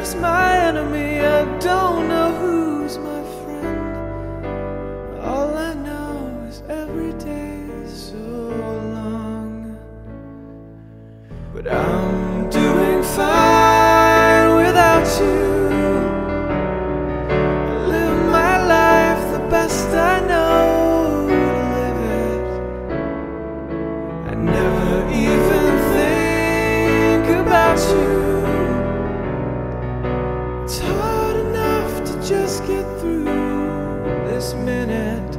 who's my enemy, I don't know who's my friend. All I know is every day is so long. But I'm doing fine without you. I live my life the best I know to live it. I never even think about you. It's hard enough to just get through this minute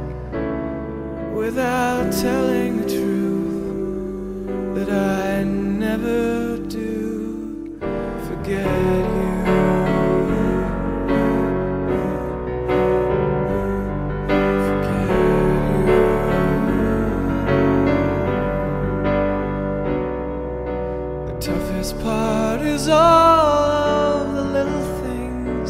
without telling the truth that I never do forget you. The toughest part is all of the little things,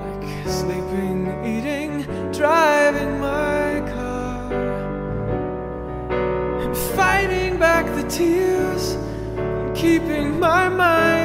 like sleeping, eating, driving my car, and fighting back the tears, and keeping my mind